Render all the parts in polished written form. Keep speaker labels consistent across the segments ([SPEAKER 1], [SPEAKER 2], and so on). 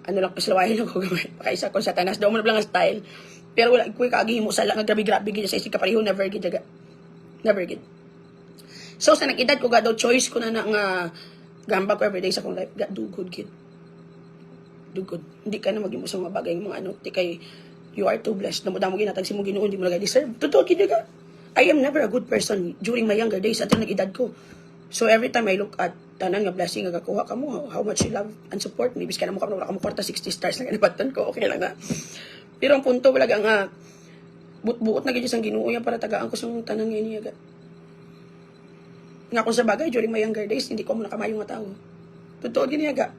[SPEAKER 1] ano lang, paslawahin lang ko gamay. Pakaisa ko sa tanas. Daw mo na lang ang style. Pero wala ko kagihimo sa lang nga grabe-grabe gid sa isig ka pareho never gid jaga. Never gid. So sa nag-edad ko ga daw choice ko na nga gamba ko everyday sa akong life. Ga do good kid. Do good. Hindi ka na maging sa mga bagay mga ano, ti kay you are too blessed. Damo-damo ginatag si mo Ginoo, hindi mo na deserve. Totoo kid jaga. I am never a good person during my younger days until nag-edad ko. So every time I look at tanan nga blessing nga gakuha ka mo, how much you love and support me, bis ka na mo ka wala ka mo kwarta 60 stars na kanabatan ko, okay lang na. Pero ang punto wala nga buot na gid sang Ginoo yan para tagaan ko sa tanan nga niya. Nga kung sa bagay during my younger days hindi ko mo nakamayo nga tao. Totoo gid niya ga.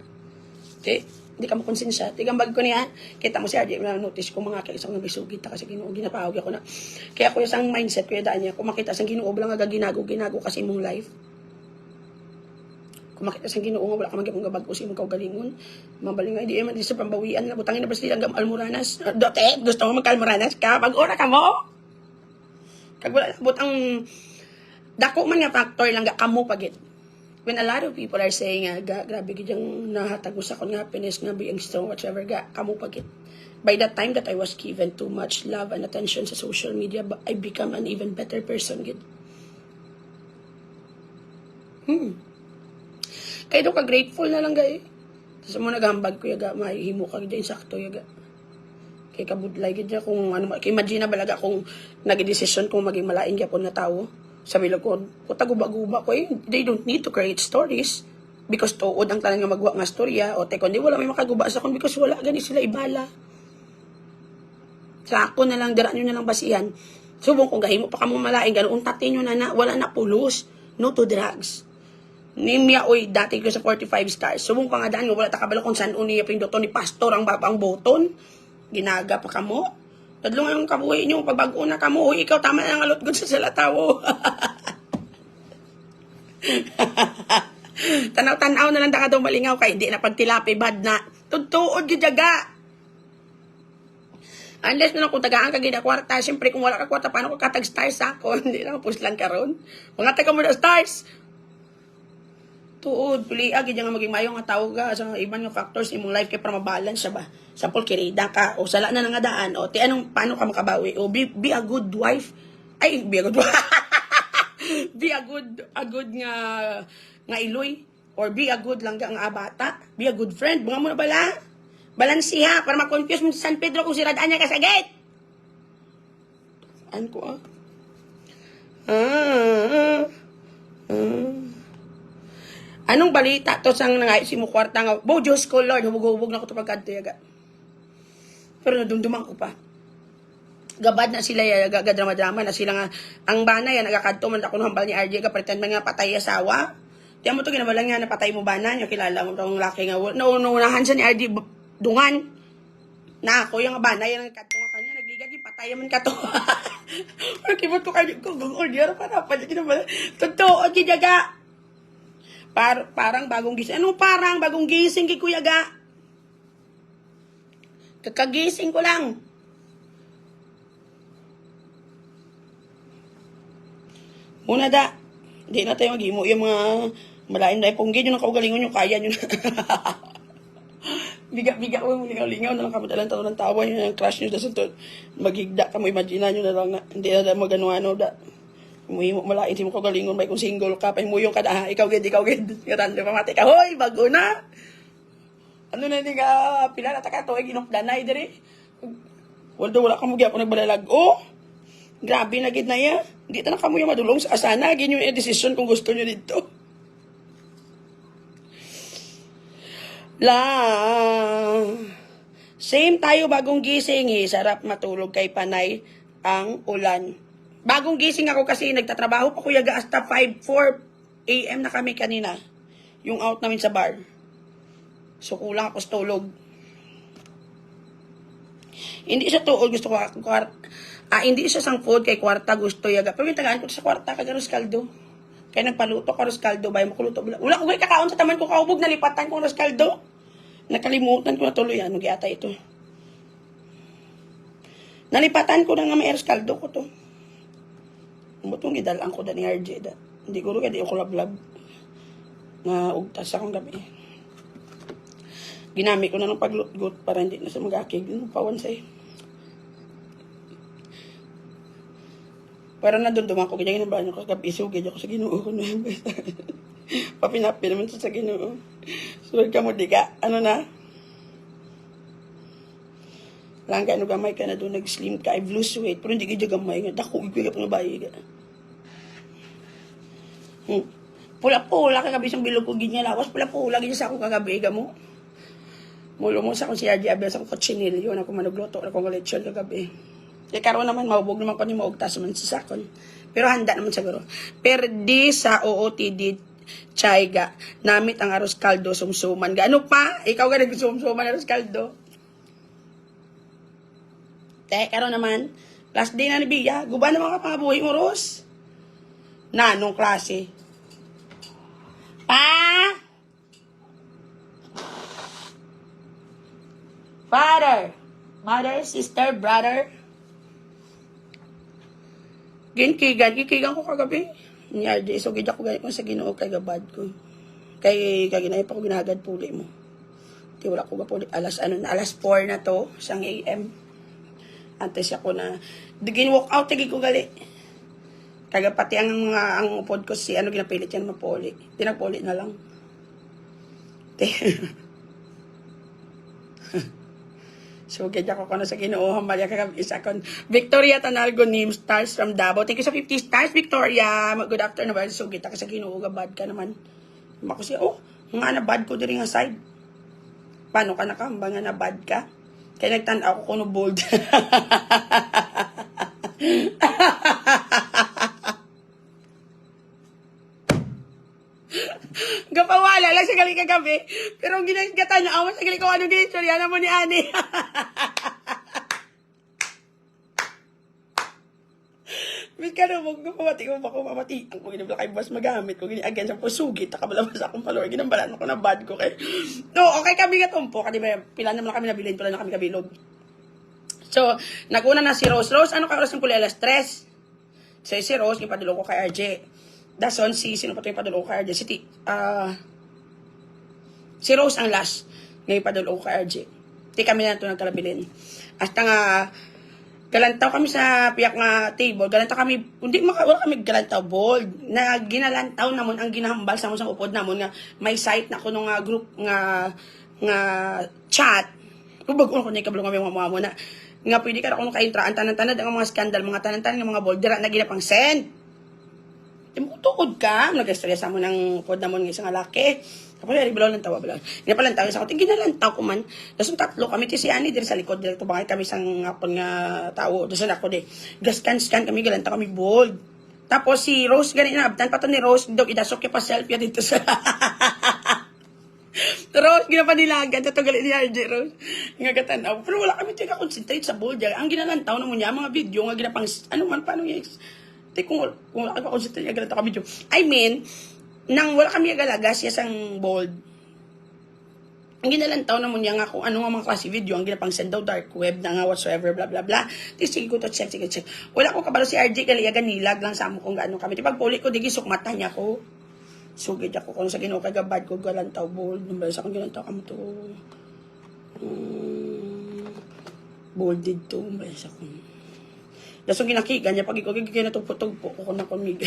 [SPEAKER 1] Okay? Hindi ka mo konsensya. Tigang bag ko niya, kita mo siya, di na notice ko mga kaisang nabisugit ta kasi Ginoo ginapahawag ako na. Kaya ko yung mindset ko daan niya, kung makita sang Ginoo lang nga ginago kasi imong life. Kung makita sang Ginoo wala ka maging gabag ko sa imong kaugalingon, mabaling nga di man di sa pambawian na butangin na ba sila ang almoranas. Dote, gusto mo magkalmoranas ka? Pag-ora ka mo. Kag wala abot ang dako man nga factor lang ga kamo pagit. When a lot of people are saying grabe gid yung nahatag mo sa akong happiness nga being strong whatever ga kamo pagit. By that time that I was given too much love and attention sa social media, I become an even better person gid. Kaya do ka grateful na lang gay. Sa mo nagambag ko yaga mahimo ka gid sakto yaga. Kay kabudlay gid kung ano kay imagine na balaga kung nagdesisyon kung maging malain gyapon na tawo. Sabi lang ko, puta guba-guba ko they don't need to create stories because tuod ang tanan nga magwa nga storya o teko hindi wala may makaguba sa kon because wala gani sila ibala. Sa ako na lang dira nyo na lang basihan. Subong kung gahimo pa kamo malain ganoon tatin nyo na wala na pulos, no to drugs. Nimya oy dati ko sa 45 stars. Subong pa nga daan nga wala ta kabalo kung saan uniya pinduton ni pastor ang babang boton. Ginaga pa kamo. Tadlong ang kabuhi nyo, pagbago na kamo, ikaw tama na ang alot good sa salatawo. Tanaw-tanaw na lang ka daw malingaw kay di na pagtilapi bad na. Tutuod yun jaga. Unless na lang kung tagaan ka gina kwarta, siyempre kung wala ka kwarta, paano ko katag stars ako? Hindi na puslan ka ron. Mga taga mo na stars. Tuod, puliag, yun nga maging mayo nga tao ka sa ibang nga factors imong life kay para mabalance siya ba. Sample kirida ka o sala na nga daan o ti anong paano ka makabawi o be a good wife. Ay, be a good wife. Be a good nga iloy or be a good lang nga bata. Be a good friend. Bunga mo na bala. Balansiha para ma-confuse mo sa San Pedro kung siradaan niya ka sa gate. Ano ko Anong balita to sang nangayos mo kwarta nga, bo Diyos ko Lord, hubog-hubog na ko ito pagkanto yaga. Pero nadumduman ko pa. Gabad na sila yaga, drama-drama na sila nga, ang bana yan, nagakadto man ako ng hambal ni RJ, kapalitan man nga patay asawa. Tiyan mo ito, ginabalang nga na patay mo bana, yung kilala mo itong laki nga, naunahan siya ni RJ, dungan. Na ako, yung bana yan, nagkadto nga kanya, nagligad, patay man ka to. Kibot ko kayo, kung order, para pa, ginabalang, totoo, gijaga. Parang bagong gising. Anong parang bagong gising kay Kuya Ga? Kakagising ko lang. Muna da. Hindi na tayo mag-imo yung mga malain na iponggi nyo ng kaugalingon nyo. Kaya nyo na. Biga-biga mo, lingaw-lingaw na lang kamo dalang tanong ng tawa nyo ng crush nyo. Magigda ka mo, imagine nyo na lang na hindi na magano-ano da. Muhimo malain si mo kaugalingon may kung single ka pa mo yung kada ikaw gid ngaran pa mati ka hoy bago na ano na ni ka pila na ta ka to ginokdanay dire wala ka mo gyapon nagbalalag grabe na gid na ya di ta na kamo yung madulong sa asana gin yung decision kung gusto nyo dito same tayo bagong gising sarap matulog kay panay ang ulan. Bagong gising ako kasi nagtatrabaho pa kuya hasta 4 AM na kami kanina. Yung out namin sa bar. So kulang ako sa tulog. Hindi siya tuod gusto ko hindi siya sang food kay kwarta gusto yaga. Pero tagaan ko sa kwarta kag aros kaldo. Kaya nagpaluto ko aros kaldo bay makuluto. Wala ko kay kakaon sa taman ko kaubog nalipatan ko aros kaldo. Nakalimutan ko na tuloy ano gyata ito. Nalipatan ko na nga may aros kaldo ko to. Butong gidalang ko da ni RJ da. Hindi ko rin, di ako lablab. Na ugtas akong gabi. Ginamit ko na ng paglut-gut para hindi na siya mag-akig. Pawan sa'yo. Para na doon dumako, ganyan na ba? Kagabi, sugid ako sa Ginoo ko na. Papinapi naman sa Ginoo. Sulod ka mo, di ka. Ano na? Lang ka, ano gamay ka na doon, nag-slim ka. I've lost weight, pero hindi ka dyan gamay nga. Dako, ipigap nga bayi ka. Pula-pula, kagabi sa bilog ko, ganyan lawas. Pula-pula, ganyan sa ako kagabi ka mo. Mulo mo sa akong siya, abiyas akong kutsinilyo, na kung manugluto, na kung lechon kagabi. Kaya karoon naman, mahubog naman ko ni maugtas man sa sakon. Pero handa naman siguro. Pero di sa OOTD, Chayga, namit ang aros kaldo, sumsuman. Ano pa? Ikaw ka nag-sumsuman aros kaldo? Karoon naman, last day na ni Bia, guba naman ka pangabuhi mo, Ros. Na, anong klase? Pa! Father! Mother, sister, brother. Gikigan ko kagabi. Nyardi, so gid ako ganit mo sa Ginoo kay gabad ko. Kay kaginay pa ko ginagad puli mo. Di wala ko gapuli. Alas 4 na to, sang AM. Antes ako na digin walk out tigi ko gali. Kaga pati ang upod ko si ano ginapilit yan mapuli. Tinagpuli na lang. So, gadya ko na sa Ginoo, hamalya ka isa kon. Victoria Tanalgo name stars from Davao. Thank you sa 50 stars, Victoria. Good afternoon. So, kita ka sa Ginoo, bad ka naman. Ako siya, nga na bad ko diri nga side. Paano ka nakamba nga na bad ka? Kaya nagtanaw ko kuno bold. Gapawala lang sa galing kagabi. Pero ang ginagatan na awas sa galing ko anong ginistorya na mo ni Ani. Bis ka na mo, gapamati ko mamati. Ang kung ginabla kay boss magamit ko, gini-again sa pusugit, nakabalabas akong palor, ginambalan ako na bad ko kay. No, okay kami katumpo, kasi ba, pila naman kami nabilin, pila na kami kabilog. So, naguna na si Rose. Rose, ano ka oras ng puli? Alas 3. So, si Rose, ipadulong ko kay RJ. Dason, sino pa ito yung padulong ko kay RJ? Si Rose ang last. Ngayon padulong ko kay RJ. Di kami na ito nagkalabilin. Hasta nga, galantaw kami sa piyak nga table. Galantaw kami, wala kami galantaw bold. Na ginalantaw namon ang ginahambal sa mga upod namon nga may site na ko nung group nga chat. Ubag ko na ikablong kami mga mo na nga pwede ka na kung ka-intra ang tanan-tanan ang mga skandal, mga tanan-tanan ng mga bold dira na ginapang send. Tuod ka, nag-istorya sa mo ng pod namon ng isang lalaki. Tapos yari bilaw lang tawa bilaw. Ginapalantaw sa ako, ginalantaw ko man. Tapos tatlo kami ti si Ani diri sa likod diri tubangay kami sang hapon nga tao. Tapos ako di. Gaskan kami galantaw kami bold. Tapos si Rose gani na abtan pa to ni Rose daw idasok pa selfie dito sa Rose ginapanilagan to gali ni RJ Rose. Nga katanaw. Pero wala kami tika concentrate sa bold. Ang ginalantaw na mo niya mga video nga ginapang ano man paano yung kung wala kami concentrate nga galantaw kami video. I mean, nang wala kami agalaga siya sang bold. Ang ginalantaw na mo niya nga kung ano nga mga klase video, ang ginapang send daw dark web na nga whatsoever, blah blah blah. Sige ko to check. Wala ko kabalo si RJ kaliyagan nilag lang sa amo kung gaano kami. Di pagpuli ko, digi sukmata niya ko. Sugid ako kung sa Ginoo kay gabad ko galantaw bold. Nung sa akong galantaw kamo to. Bolded to. Sa akong. Dasong ginakigan niya, pag ikaw kinatugpo-tugpo ko na kumig.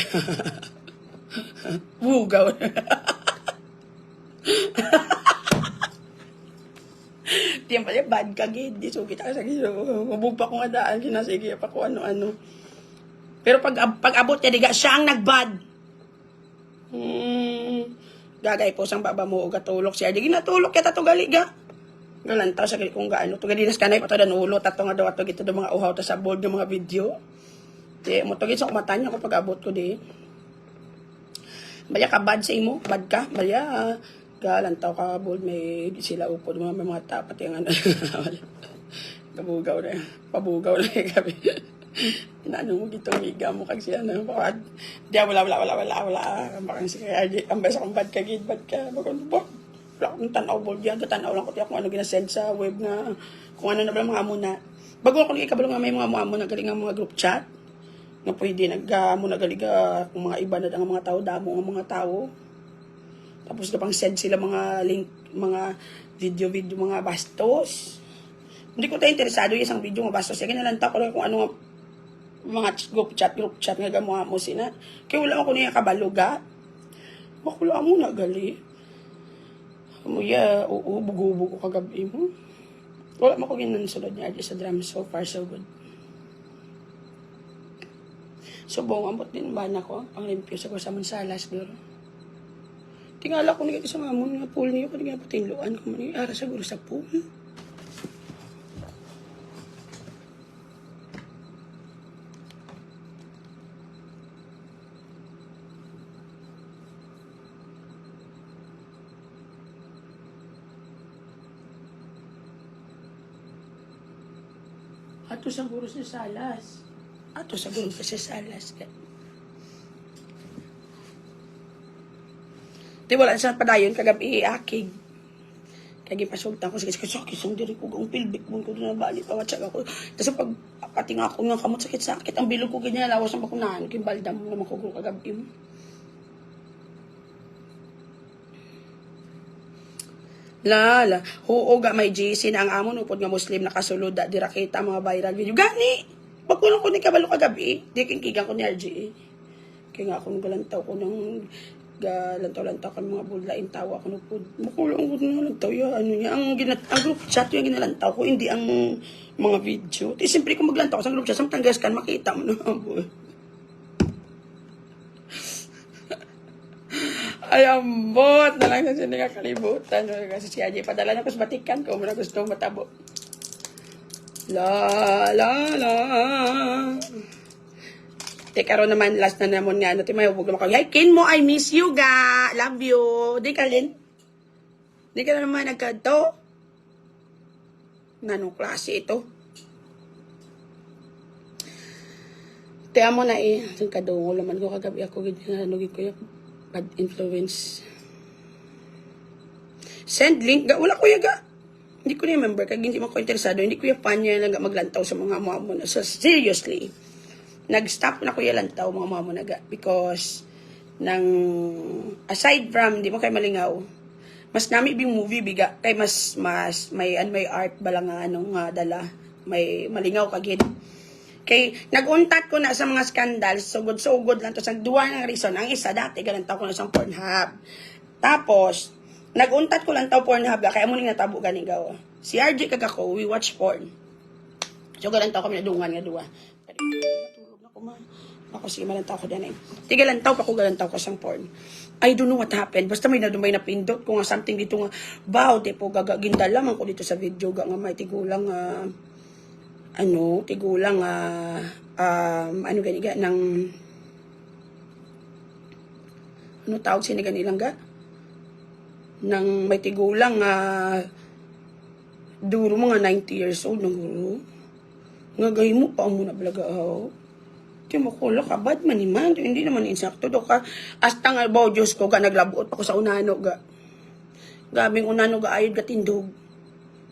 [SPEAKER 1] Bugaw. Diyan pala, bad ka, gid. Di so kita sa Ginoo. Mabugpa ko nga daan, kinasige pa ko ano-ano. Pero pag abot niya, diga, siya ang nagbad. Gagay po sang baba mo, gatulok siya. Di ginatulok kita to gali ga. Galantaw sa kung gaano. To gadinas kanay pa to danulo. Tato nga daw ato gito mga uhaw ta sa board ng mga video. Di mo to gid sa kumatanya ko pag abot ko di. Baya ka bad sa imo, bad ka. Baya galantaw ka bold may sila upod mga tapat yung ano. Kabugaw na. Pabugaw na gabi. Inaano mo gito miga mo kag siya na bakit di wala bakang si kaya ang basa kong bad ka gid bad ka bakon bo wala akong tanaw bol diyan tanaw lang ko ti ako ano ginasend sa web nga kung ano na ba mga amo na bago ako ikabalo nga may mga amo na galing nga mga group chat nga pwede nagamo na galiga kung mga iba na ang mga tao damo ang mga tao Tapos na pang send sila mga link, mga video, mga bastos. Hindi ko tayo interesado yung isang video mga bastos. Kaya kinalanta ko lang kung ano mga group chat nga gamuha mo sina. Kaya wala ako niya kabaluga. Wala mo na gali. Kamuya, bugo-bugo ko kagabi mo. Wala mo ko ginansulod niya sa drum. So far, so good. So, buong ambot din ba na ko? Ang limpyo sa ko sa mansalas, guro. Tingala ko nagigit sa mamon nga pool niyo. Kaya patinluan ko man ara sa guro sa pool. Ato sa guro sa salas. Ato sa guro sa salas. Di wala sa padayon kagabi akig. Kaya pasultan ko sakit ang diri ko ang pilbik mo ko na bali pawatsak ako. Tapos pag pating ako ng kamot sakit ang bilog ko ganyan lawas ang bakunahan kay baldam mo naman ko kagabi mo. Lala, huoga may JC na ang amon upod nga Muslim nakasulod da dira kita mga viral video. Gani! Pagkulong ko ni kabalo kagabi, di kinkigan ko ni RGA. Kaya nga ako galantaw ko ng galantaw-lantaw kan mga budlain tawa ko nupod. Makulong ko na lantaw ya ano niya ang group chat yung ginalantaw ko hindi ang mga video. Di siyempre kung maglantaw sa group chat samtang guys kan makita mo na boy. Ay, ambot na lang sa siya nakakalibutan. Kasi si Ajay, padala na ko sa batikan ko. Muna gusto matabo. La. Teka ro naman, last na naman nga. Natin may hubog naman ko. Hey, Kin mo, I miss you, ga. Love you. Di ka, Lin? Di ka na naman nagkanto? Nanong klase ito? Tiyan mo na eh. Ang kadungo naman ko kagabi ako. Nanugin ko yung bad influence. Send link. Wala ko yaga. Hindi ko remember. Kaya hindi mo ko interesado. Hindi ko yung fan niya maglantaw sa mga mga mo na. So, seriously. Nag-stop na ko yung lantaw mga mga mo naga. Because, aside from, hindi mo kayo malingaw, mas nami yung movie biga. Kay mas may art balang anong dala. May malingaw kagid. Kay naguntat ko na sa mga scandals, sugod lang to sa duwa ng reason. Ang isa dati galantaw ko na sa Pornhub. Tapos naguntat ko lang taw Pornhub kaya mo ning natabo gani gaw. Si RJ kagako, we watch porn. So galantaw kami na dungan nga duwa. Natulog na ko man. Ako sige malantaw ko dinay. Tigalantaw pa ko galantaw ko sang porn. I don't know what happened. Basta may nadumay na pindot ko nga something dito nga. Wow, tipo gagagindala man ko dito sa video nga may tigulang tigulang ano ganiga ng ano tawag siniganilang ga nang may tigulang duro mga 90 years old nang guro nga gahi mo pa mo na balaga di mo ko kabad man man hindi naman insakto do ka hasta nga bao Diyos ko ga naglabuot pa ko sa unano ga gabing unano ga ayod ga tindog.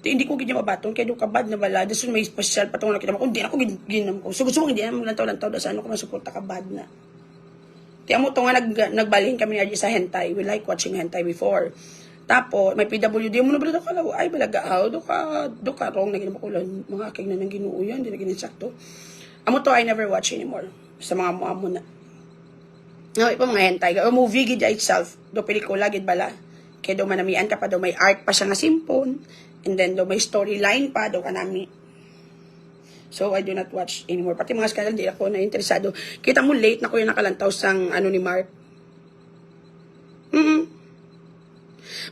[SPEAKER 1] Hindi ko ganyan mabaton, kaya doon kabad na bala. Dasun may special patong nakita mo. Hindi ako ginam ko. So gusto mo hindi naman lantaw-lantaw. Dasan ano ko masuporta kabad na. Kaya mo ito nga nagbalhin kami sa hentai. We like watching hentai before. Tapos, may PWD mo na bala ka lang. Ay, balagaaw. Do ka wrong. Naginam ako lang. Mga aking na nang ginuuyan. Hindi na gininsakto. Amo to, I never watch anymore. Sa mga mo na. No, ipa mga hentai. Movie gid itself. Do pelikula gid bala. Kaya do manamian ka pa. Do may art pa siya nga simpon. And then, do may storyline pa, do kanami. So, I do not watch anymore. Pati mga scandal, di ako na interesado. Kita mo, late na ko yung nakalantaw sang ni Mark.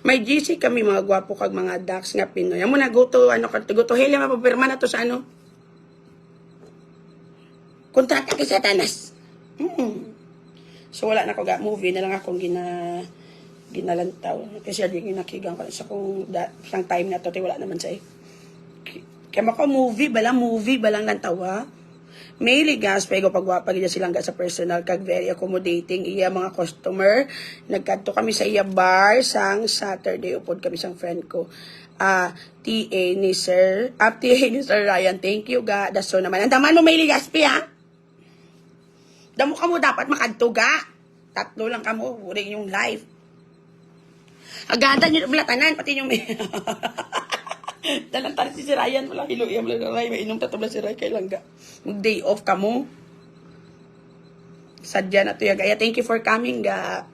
[SPEAKER 1] May GC kami, mga gwapo kag mga dax nga Pinoy. Amo na, go to heli, mapapirma na to sa kontrata kay Satanas. So, wala na ko movie na lang akong ginalantaw. Kasi yung nakigang ko sa kung sang time na to, wala naman siya Kaya mako movie balang lantawa. May ligas, pero pagwapa gina silang sa personal, kag very accommodating iya mga customer. Nagkadto kami sa iya bar sang Saturday, upod kami sang friend ko. TA ni Sir Ryan, thank you ga. Daso naman. Andaman mo may ligas, ha? Damo ka mo dapat makadto ga. Tatlo lang kamo, uri yung live. Agada nyo wala tanan pati yung may dalang tanan si Ryan wala hiluya wala Ray may inom tatubla si Ray kay langga. Mag day off ka mo. Sadya na to ya gaya. Thank you for coming ga.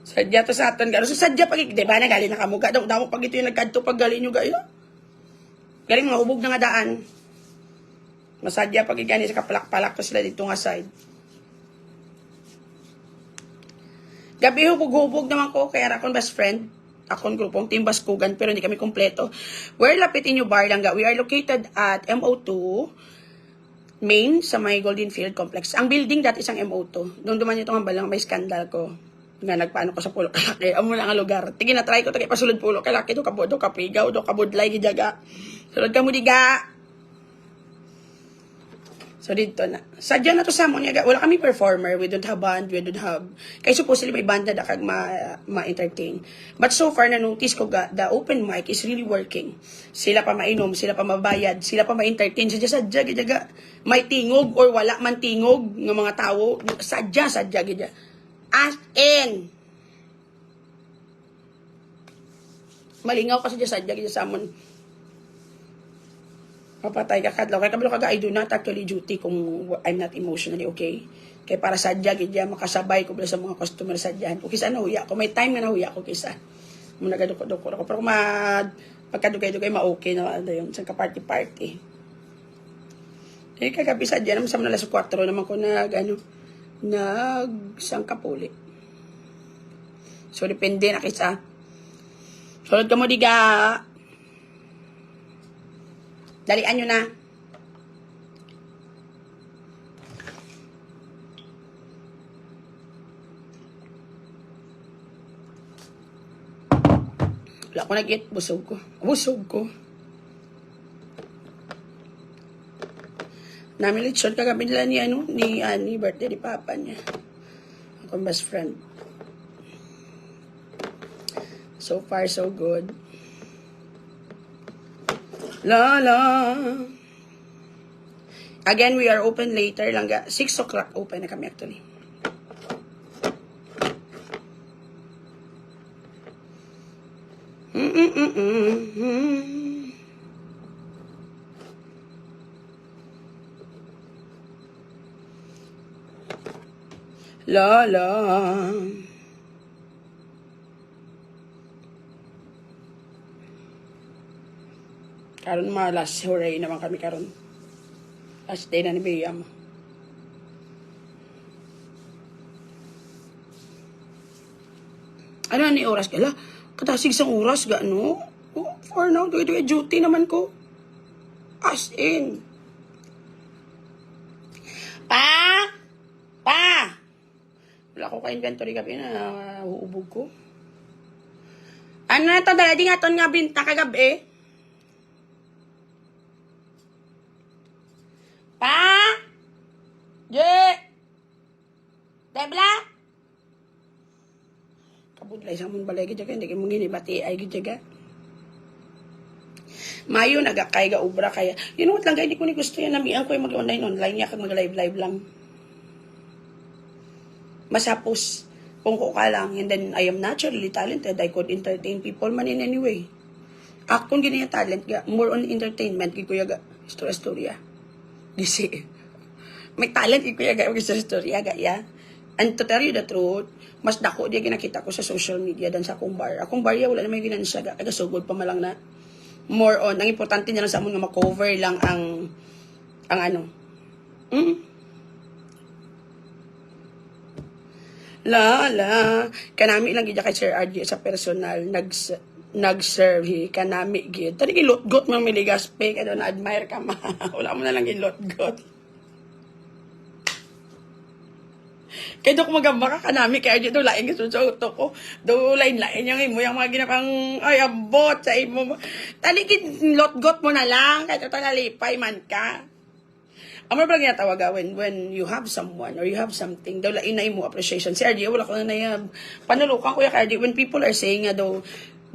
[SPEAKER 1] Sadya to sa aton ga. So sadya pag di ba nagali na kamo ga. Daw pag ito yung nagkadto pag gali nyo ga. Galing mga hubog na nga daan. Masadya pag igani sa kapalak-palak to sila dito nga side. Gabi hubog-hubog naman ko kaya akong best friend. Akong grupong Team Baskugan pero hindi kami kompleto. We're lapitin yung bar lang ga. We are located at MO2 Main sa may Golden Field Complex. Ang building dati isang MO2. Doon duman yung itong balang may skandal ko. Nga nagpaano ko sa pulo kalaki. Amo lang ang lugar. Tingin na try ko tagay pasulod pulo kalaki do kabudo kapigaw do kabudlay gijaga. Sulod ka mo diga. So dito na. Sadya na to sa amon nga. Wala kami performer. We don't have band. We don't have. Kaya supposedly may banda na kag ma-entertain. But so far na notice ko ga, the open mic is really working. Sila pa mainom, sila pa mabayad, sila pa ma-entertain. Sadya gijaga. May tingog or wala man tingog ng mga tao. Sadya gijaga. As in. Malingaw kasi sadya gijaga sa amon. Papatay ka kadlaw. Kaya kabalo kaga, I do not actually duty kung I'm not emotionally okay. Kaya para sadya, gidya, makasabay ko sa mga customer sadyahan ko. Kisa nahuya ko. May time na nahuya ko kisa. Muna gadukot-dukot ako. Pero kung pagkadugay-dugay, ma-okay na yun. Sa ka-party-party. Eh, kagabi sadya naman sa mga alas 4 naman ko nagsangkapuli. So, depende na kisa. Sulod ka mo, diga. Dalian nyo na. Wala ko nag-eat. Busog ko. Namin lechon kagabi nila ni Annie. Birthday ni Papa niya. Akong best friend. So far, so good. La. Again, we are open later lang. 6 o'clock open na kami actually. La. Karon last hooray naman kami karon. Last day na ni Biyam. Ano ni oras kala? Katasig sang oras ga no? Oh, for now, duty naman ko. As in. Pa! Wala ko ka-inventory gabi na huubog ko. Ano na ito? Dala di nga ito nga binta kagabi. Pa! Debla! Kabudlay sa mong balay gidyaga. Hindi kayo mong ginibati ay gidyaga. Mayo nagakay ga ubra kaya. You know what lang, hindi ko ni gusto yan. Namian ko yung mag-online niya kag mag-live lang. Masapos kung ko ka lang. And then I am naturally talented. I could entertain people man in any way. Akong ganyan talent ga. More on entertainment. Kikuya ga. Storya. Gisi. May talent ikuya ga. Storya ga ya. And to tell you the truth, mas dako dia ginakita ko sa social media dan sa akong bar. Akong bar ya wala na may ginansya ga. Kaya sugod pa malang na. More on, ang importante niya lang sa amon nga ma-cover lang ang ano. La. Kanami lang gid kay Sir RJ sa personal nag-serve kanami gid. Tani gilot-got mo miligaspe kada na admire ka ma. Wala mo na lang gilot-got. Kaya doon kumagamba ka kanami, kaya dito laing gisusuto ko. Doon lain-lain yung imo, yung mga ginakang, ay, abot sa imo. Taligid, lot-got mo na lang, kaya ito nalipay man ka. Ang mga parang ginatawaga, when you have someone, or you have something, daw lain na imo appreciation. Si RJ, wala ko na nayab. Panulukan ko yung RJ, when people are saying nga daw,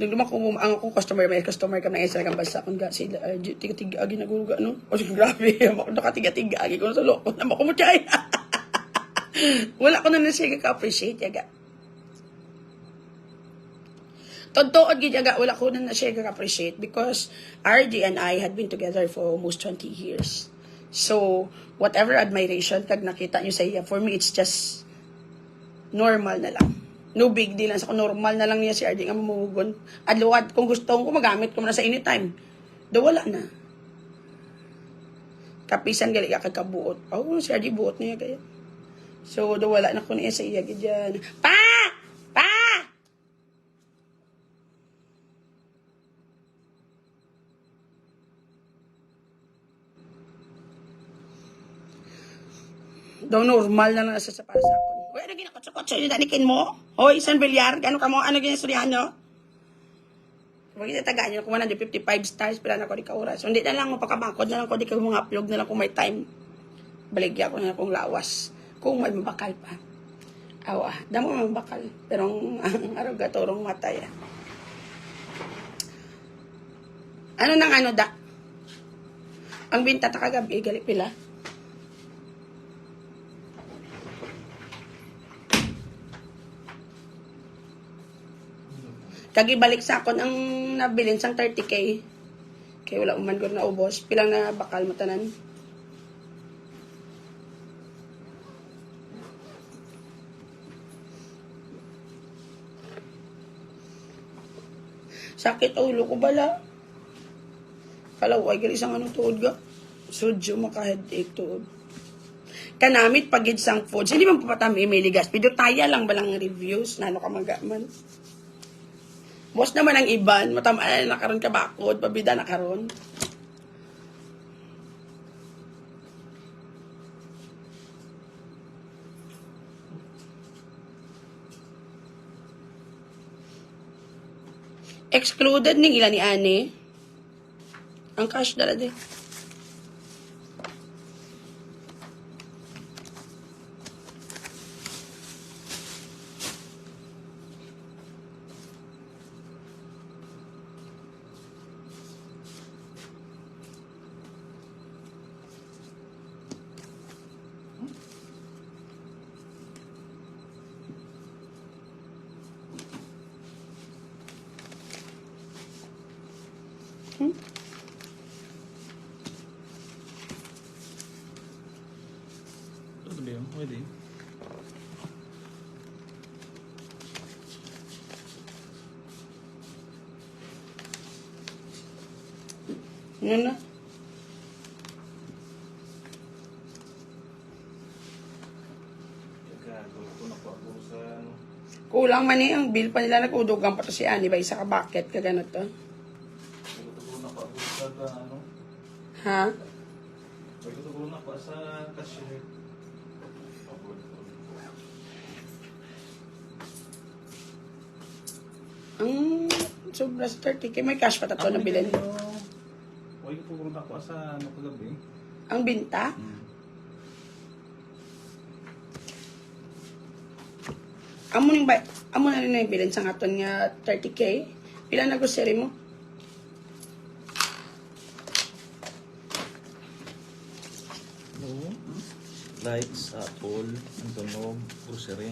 [SPEAKER 1] nung lumakong ang akong customer, may customer ka na isa kang basa, kung ga sila, RJ, tiga-tiga, agi naguluga, no? O, grabe, nakatiga-tiga, agi ko na sa loko, na makumutay. Wala ko na siya ka-appreciate yaga. Totoo, gijaga, wala ko na siya appreciate because RD and I had been together for almost 20 years. So, whatever admiration kag nakita nyo sa iya, for me, it's just normal na lang. No big deal lang sa normal na lang niya si RD nga mamugon. Adluwad, kung gusto ko magamit ko na sa anytime. Do wala na. Kapisan gali ka kagkabuot. Oh, si RD buot niya kaya. So, do wala na ko niya sa iya gidyan. Pa! Pa! Daw normal na lang sa para sa akon. Uy, ano ginakotso-kotso yung danikin mo? Hoy, San Villar, gano'n ka mo? Ano ginasurihan nyo? Huwag kita tagaan nyo, kung 155 stars, pila na ko di ka oras. So, hindi na lang mo pakamakod na lang ko di ka mga upload na lang kung may time. Baligya ko na lang kung lawas. Kung may mabakal pa. Awa, damo may mabakal. Pero ang araw gatorong matay. Ano nang ano da? Ang binta ta kagabi, gali pila. Kagibalik sa akon ang nabilin sang 30k. Kaya wala man ko na ubos. Pilang na bakal mo tanan. Sakit ulo ko bala. Kalaway gali isang anong tuod ga. Sudyo maka-headache tuod. Kanamit pagid sang foods. Hindi man papatami imiligas. Pero taya lang balang reviews. Nano ka magaman. Boss naman ang iban, matamaan na karon ka bakod, pabida na karon. Excluded ning ilan ni Ani. Ang cash dala de.
[SPEAKER 2] Tudo bem, pwede.
[SPEAKER 1] Ano na? Kulang man eh, ang bill pa nila nag-udugang pa to si Ani ba? Isa ka bucket ka ganito to. Ha?
[SPEAKER 2] Pagkatugunan ako sa cashier.
[SPEAKER 1] Ang sobra sa 30k. May cash pa tato na bilhin.
[SPEAKER 2] Huwag tugunan ako sa ano kagabi.
[SPEAKER 1] Ang binta? Amo na rin na yung bilhin sa ngaton nga 30k. Pila na grocery mo?
[SPEAKER 2] No. Lights, apple, ang tunog, grocery.